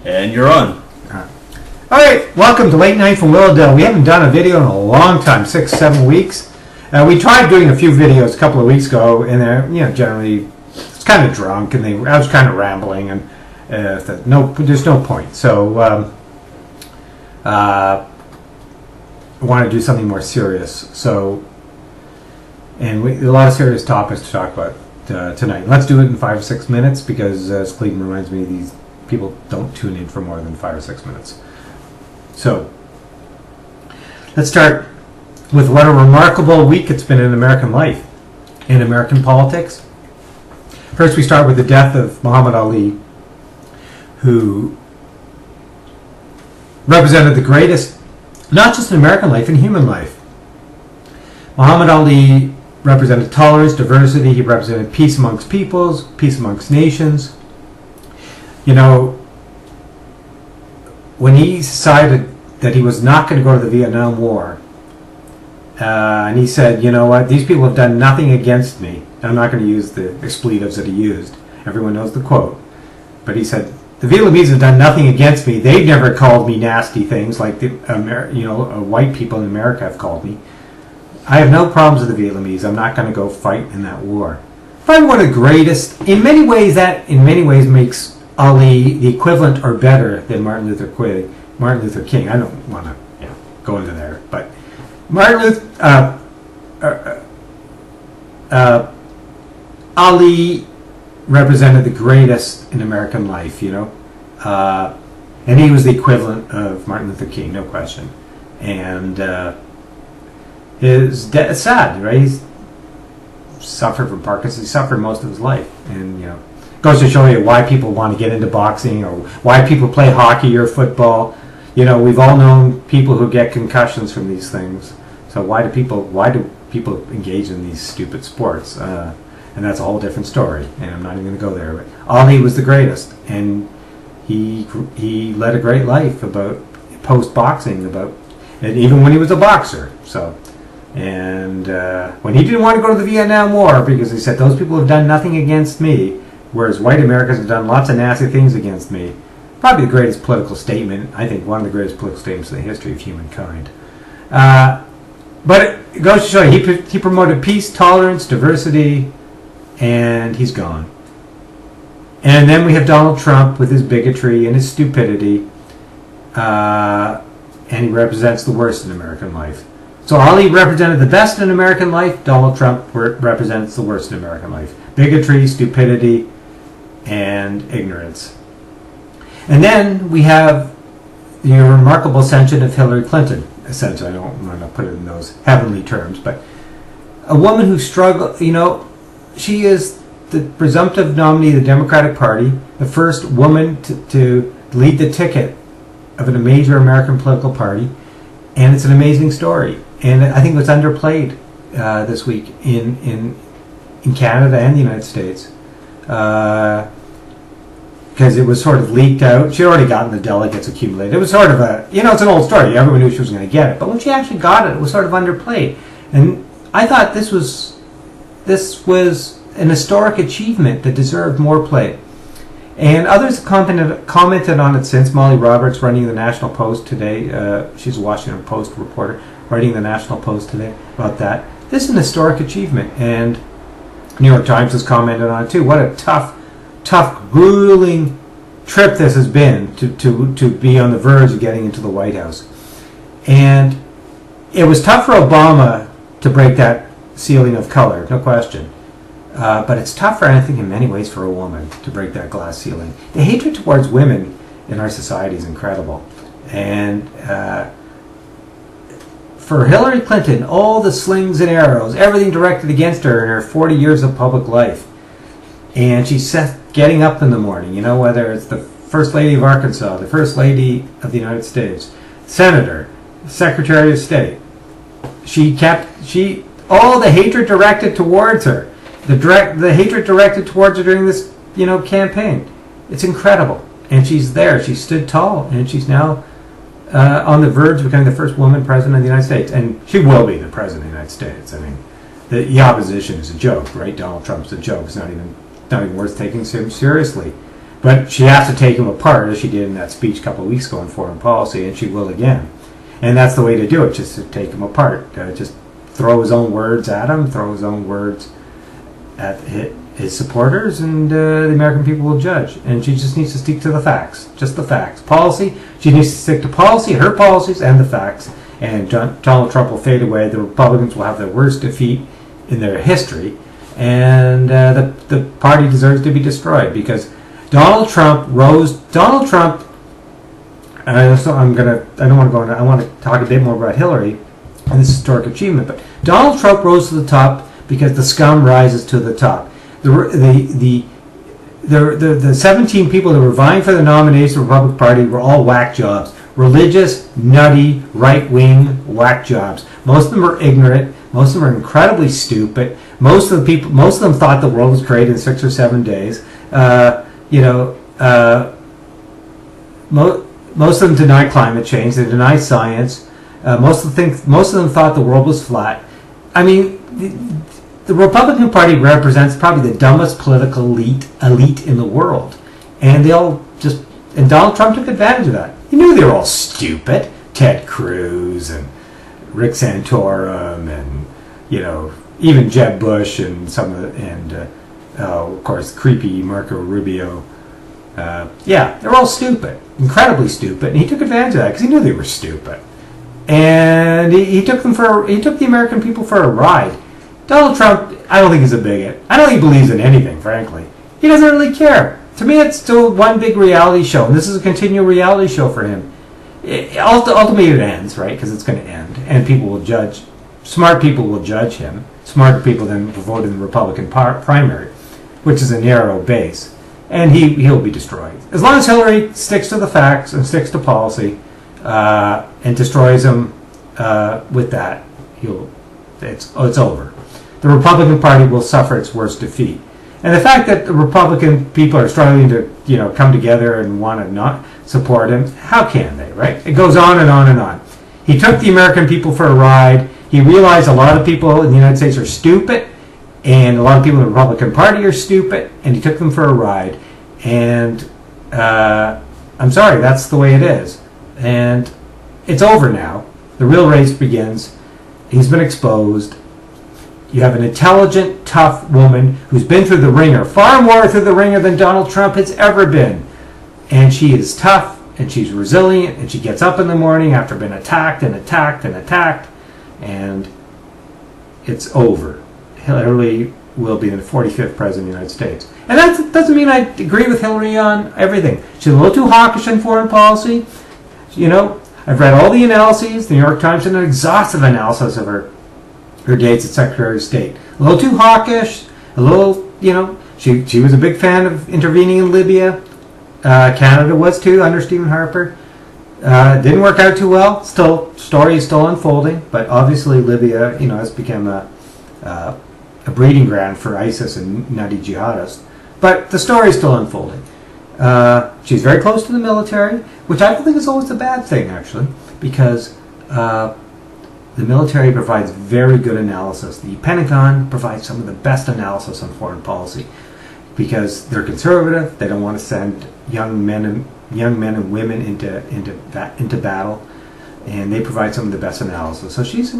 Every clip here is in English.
And you're on. All right, welcome to Late Night from Willowdale. We haven't done a video in a long time, 6-7 weeks. We tried doing a few videos a couple of weeks ago, and generally it's kind of drunk, and I was kind of rambling, and there's no point. So I want to do something more serious. A lot of serious topics to talk about tonight. Let's do it in 5 or 6 minutes because, as Clayton reminds me, these people don't tune in for more than 5 or 6 minutes. So, let's start with what a remarkable week it's been in American life, in American politics. First, we start with the death of Muhammad Ali, who represented the greatest, not just in American life, in human life. Muhammad Ali represented tolerance, diversity. He represented peace amongst peoples, peace amongst nations. You know, when he decided that he was not going to go to the Vietnam War, and he said, you know what, these people have done nothing against me. I'm not going to use the expletives that he used. Everyone knows the quote. But he said, the Vietnamese have done nothing against me. They've never called me nasty things like white people in America have called me. I have no problems with the Vietnamese. I'm not going to go fight in that war. Probably one of the greatest. In many ways makes Ali the equivalent or better than Martin Luther King. I don't want to go into there, but Ali represented the greatest in American life, and he was the equivalent of Martin Luther King, no question. And his death is sad, right? He's suffered from Parkinson's. He suffered most of his life, and goes to show you why people want to get into boxing or why people play hockey or football. We've all known people who get concussions from these things. So why do people engage in these stupid sports? And that's a whole different story. And I'm not even going to go there. But Ali was the greatest, and he led a great life about post boxing, and even when he was a boxer. So. And when he didn't want to go to the Vietnam War because he said those people have done nothing against me, whereas white Americans have done lots of nasty things against me. Probably the greatest political statement, I think one of the greatest political statements in the history of humankind. But it goes to show you, he promoted peace, tolerance, diversity, and he's gone. And then we have Donald Trump with his bigotry and his stupidity, and he represents the worst in American life. So Ali represented the best in American life. Donald Trump represents the worst in American life. Bigotry, stupidity, and ignorance. And then we have the remarkable ascension of Hillary Clinton. Essentially, I don't want to put it in those heavenly terms, but a woman who struggled, she is the presumptive nominee of the Democratic Party, the first woman to lead the ticket of a major American political party, and it's an amazing story. And I think it was underplayed this week in Canada and the United States because it was sort of leaked out. She'd already gotten the delegates accumulated. It was sort of it's an old story. Everyone knew she was going to get it. But when she actually got it, it was sort of underplayed. And I thought this was an historic achievement that deserved more play. And others have commented on it since. Molly Roberts, running the National Post today, she's a Washington Post reporter, writing the National Post today about that. This is an historic achievement, and New York Times has commented on it too. What a tough, grueling trip this has been to be on the verge of getting into the White House. And it was tough for Obama to break that ceiling of color, no question. But it's tougher, I think, in many ways for a woman to break that glass ceiling. The hatred towards women in our society is incredible. And for Hillary Clinton, all the slings and arrows, everything directed against her in her 40 years of public life. And she's getting up in the morning, whether it's the First Lady of Arkansas, the First Lady of the United States, Senator, Secretary of State. All the hatred directed towards her. The hatred directed towards her during this, campaign. It's incredible. And she's there. She stood tall. And she's now on the verge of becoming the first woman president of the United States. And she will be the president of the United States. I mean, the opposition is a joke, right? Donald Trump's a joke. It's not even worth taking seriously. But she has to take him apart, as she did in that speech a couple of weeks ago on foreign policy, and she will again. And that's the way to do it, just to take him apart. Just throw his own words at him, throw his own words at his supporters, and the American people will judge. And she just needs to stick to the facts, just the facts. Policy, she needs to stick to policy, her policies, and the facts. And Donald Trump will fade away. The Republicans will have their worst defeat in their history, and the party deserves to be destroyed because Donald Trump rose. Donald Trump. I don't want to go on. I want to talk a bit more about Hillary and this historic achievement. But Donald Trump rose to the top because the scum rises to the top. The 17 people that were vying for the nomination of the Republican Party were all whack jobs. Religious, nutty, right-wing whack jobs. Most of them are ignorant. Most of them are incredibly stupid. Most of them thought the world was created in 6 or 7 days. Most of them deny climate change. They deny science. Most of them thought the world was flat. I mean, the Republican Party represents probably the dumbest political elite in the world, and and Donald Trump took advantage of that. He knew they were all stupid. Ted Cruz and Rick Santorum, and even Jeb Bush and of course creepy Marco Rubio. They're all stupid, incredibly stupid, and he took advantage of that because he knew they were stupid, and he took the American people for a ride. Donald Trump, I don't think he's a bigot. I don't think he believes in anything, frankly. He doesn't really care. To me, it's still one big reality show, and this is a continual reality show for him. Ultimately, it ends, right? Because it's going to end, and people will judge. Smart people will judge him. Smarter people then will vote in the Republican primary, which is a narrow base, and he'll be destroyed. As long as Hillary sticks to the facts and sticks to policy, and destroys him with that, it's over. The Republican Party will suffer its worst defeat. And the fact that the Republican people are struggling to, come together and want to not support him, how can they, right? It goes on and on and on. He took the American people for a ride. He realized a lot of people in the United States are stupid, and a lot of people in the Republican Party are stupid, and he took them for a ride. And I'm sorry, that's the way it is. And it's over now. The real race begins. He's been exposed. You have an intelligent, tough woman who's been through the ringer, far more through the ringer than Donald Trump has ever been. And she is tough, and she's resilient, and she gets up in the morning after being attacked and attacked and attacked, and it's over. Hillary will be the 45th president of the United States. And that doesn't mean I agree with Hillary on everything. She's a little too hawkish in foreign policy. I've read all the analyses. The New York Times did an exhaustive analysis of her dates as Secretary of State. A little too hawkish, a little, she was a big fan of intervening in Libya. Canada was too, under Stephen Harper. Didn't work out too well. Story is still unfolding, but obviously Libya, has become a breeding ground for ISIS and nutty jihadists. But the story is still unfolding. She's very close to the military, which I don't think is always a bad thing, actually, because the military provides very good analysis. The Pentagon provides some of the best analysis on foreign policy because they're conservative. They don't want to send young men and women into battle, and they provide some of the best analysis. So she's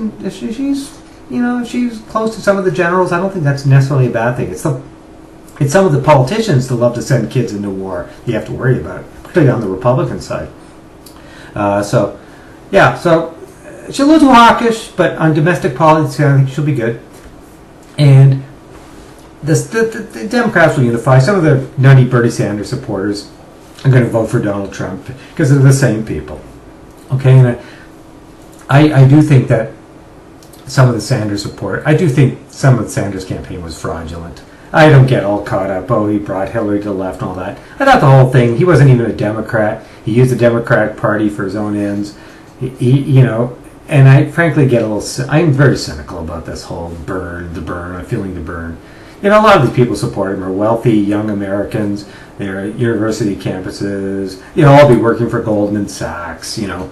close to some of the generals. I don't think that's necessarily a bad thing. It's some of the politicians that love to send kids into war you have to worry about, particularly on the Republican side. So she's a little too hawkish, but on domestic policy, I think she'll be good. And the Democrats will unify. Some of the nutty Bernie Sanders supporters are going to vote for Donald Trump because they're the same people. Okay, and I do think that some of the Sanders support, I do think some of the Sanders campaign was fraudulent. I don't get all caught up, he brought Hillary to the left and all that. I thought the whole thing, he wasn't even a Democrat. He used the Democratic Party for his own ends. And I frankly get I'm very cynical about this whole I'm feeling the burn. You know, a lot of these people support him are wealthy young Americans. They're at university campuses. You know, I'll be working for Goldman Sachs. Oh,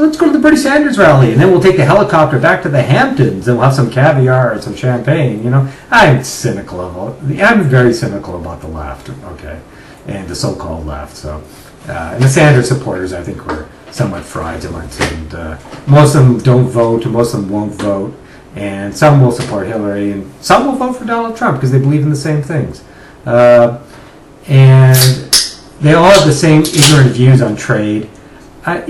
let's go to the Bernie Sanders rally, and then we'll take the helicopter back to the Hamptons, and we'll have some caviar and some champagne. You know, I'm very cynical about the left. Okay, and the so-called left. So, and the Sanders supporters, I think, were somewhat fraudulent, and most of them don't vote, and most of them won't vote, and some will support Hillary, and some will vote for Donald Trump because they believe in the same things. And they all have the same ignorant views on trade. I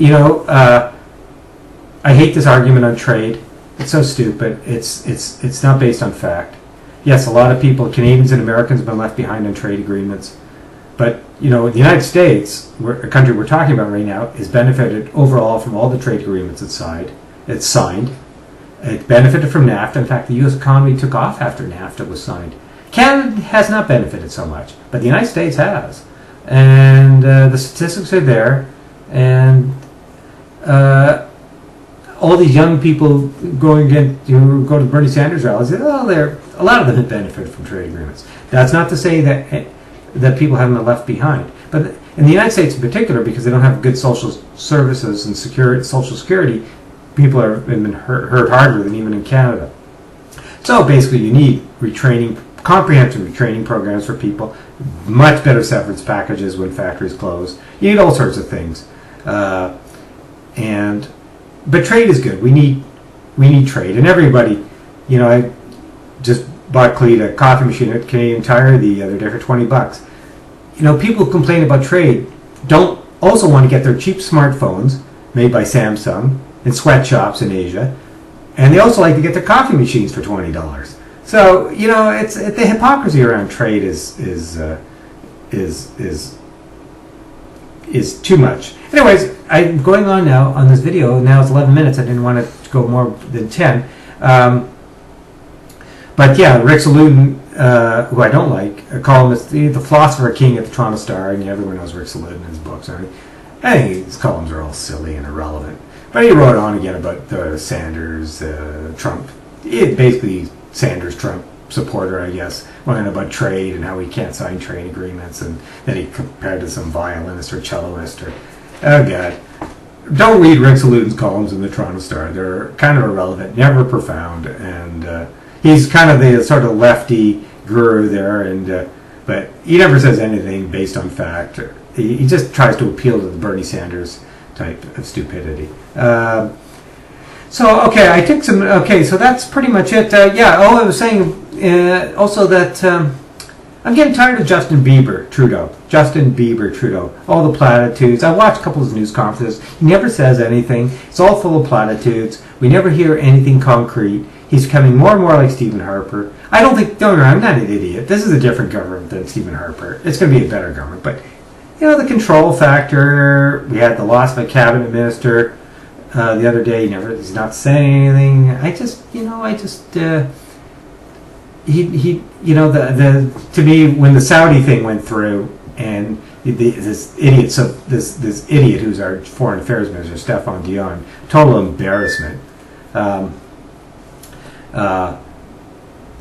hate this argument on trade. It's so stupid. It's not based on fact. Yes, a lot of people, Canadians and Americans, have been left behind on trade agreements. But, the United States, a country we're talking about right now, has benefited overall from all the trade agreements it's signed. It benefited from NAFTA. In fact, the U.S. economy took off after NAFTA was signed. Canada has not benefited so much, but the United States has. And the statistics are there. And all these young people who go to Bernie Sanders rallies, a lot of them have benefited from trade agreements. That's not to say that people haven't been left behind. But in the United States in particular, because they don't have good social services and social security, people have been hurt harder than even in Canada. So basically you need comprehensive retraining programs for people, much better severance packages when factories close. You need all sorts of things. But trade is good. We need trade. And everybody, I just bought Cleet a coffee machine at Canadian Tire the other day for $20. People who complain about trade don't also want to get their cheap smartphones made by Samsung in sweatshops in Asia, and they also like to get their coffee machines for $20. So it's the hypocrisy around trade is too much. Anyways, I'm going on now on this video. Now it's 11 minutes. I didn't want it to go more than 10. But yeah, Rick Saloon, who I don't like, a columnist, the philosopher king at the Toronto Star. I mean, everyone knows Rick Saloon and his books. I think his columns are all silly and irrelevant. But he wrote on again about Sanders, Trump. Basically, Sanders-Trump supporter, I guess, went about trade and how he can't sign trade agreements, and then he compared to some violinist or celloist or, oh God. Don't read Rick Saloon's columns in the Toronto Star. They're kind of irrelevant, never profound, and he's kind of the sort of lefty guru there, but he never says anything based on fact. He just tries to appeal to the Bernie Sanders type of stupidity. So that's pretty much it. I was saying also that I'm getting tired of Justin Bieber Trudeau. All the platitudes. I watched a couple of his news conferences. He never says anything. It's all full of platitudes. We never hear anything concrete. He's becoming more and more like Stephen Harper. I'm not an idiot. This is a different government than Stephen Harper. It's going to be a better government. But, the control factor, we had the loss of a cabinet minister the other day. He's not saying anything. To me, when the Saudi thing went through, and this idiot who's our foreign affairs minister, Stefan Dion, total embarrassment. I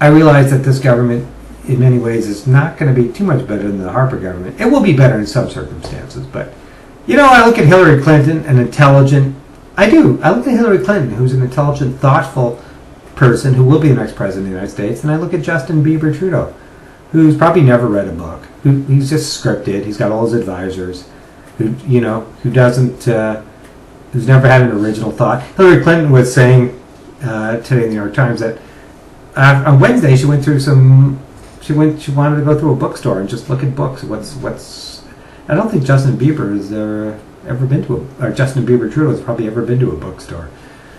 realize that this government, in many ways, is not going to be too much better than the Harper government. It will be better in some circumstances, but I look at Hillary Clinton, an intelligent. I look at Hillary Clinton, who's an intelligent, thoughtful person who will be the next president of the United States, and I look at Justin Bieber Trudeau, who's probably never read a book, he's just scripted. He's got all his advisors, who's never had an original thought. Hillary Clinton was saying today in the New York Times that on Wednesday she went through she wanted to go through a bookstore and just look at books. I don't think Justin Bieber has ever been to or Justin Bieber Trudeau has probably ever been to a bookstore.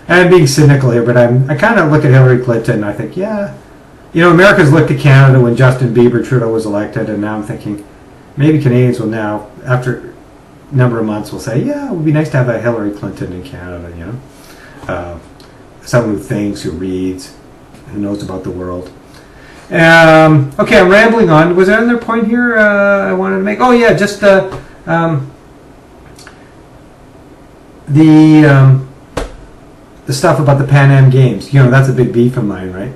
And I'm being cynical here, but I kind of look at Hillary Clinton and I think, Americans looked to Canada when Justin Bieber Trudeau was elected, and now I'm thinking maybe Canadians will now, after a number of months, will say, it would be nice to have a Hillary Clinton in Canada, someone who thinks, who reads, who knows about the world. Okay, I'm rambling on. Was there another point here I wanted to make? Oh yeah, just the stuff about the Pan Am Games. That's a big beef of mine, right?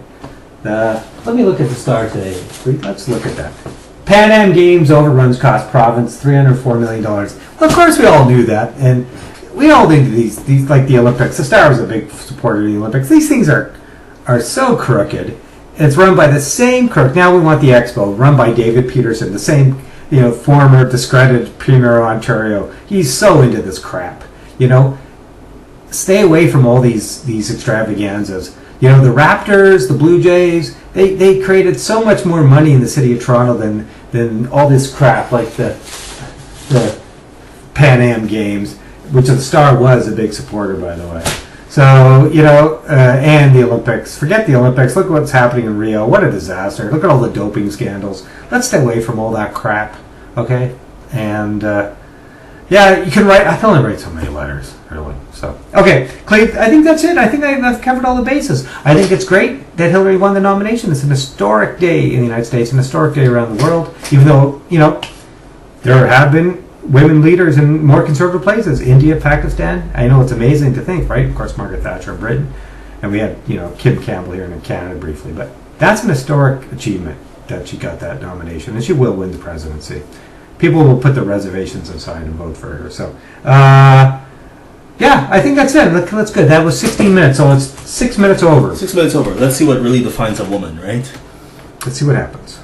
Let me look at the Star today. Let's look at that. Pan Am Games overruns cost province $304 million. Well, of course, we all knew that, and we all knew these like the Olympics. The Star was a big supporter of the Olympics. These things are so crooked. It's run by the same crook. Now we want the Expo run by David Peterson, the same former discredited Premier of Ontario. He's so into this crap. Stay away from all these extravaganzas. The Raptors, the Blue Jays, they created so much more money in the city of Toronto than all this crap like the Pan Am Games, which the Star was a big supporter, by the way. So, and the Olympics. Forget the Olympics. Look what's happening in Rio. What a disaster. Look at all the doping scandals. Let's stay away from all that crap, okay? And, you can write. I can only write so many letters, really. So, okay, Clay, I think that's it. I think I've covered all the bases. I think it's great that Hillary won the nomination. It's an historic day in the United States, an historic day around the world, even though, there have been women leaders in more conservative places, India, Pakistan. I know it's amazing to think, right? Of course, Margaret Thatcher in Britain. And we had, Kim Campbell here in Canada briefly. But that's an historic achievement that she got that nomination. And she will win the presidency. People will put their reservations aside and vote for her. So, I think that's it. That's good. That was 16 minutes, so it's 6 minutes over. 6 minutes over. Let's see what really defines a woman, right? Let's see what happens.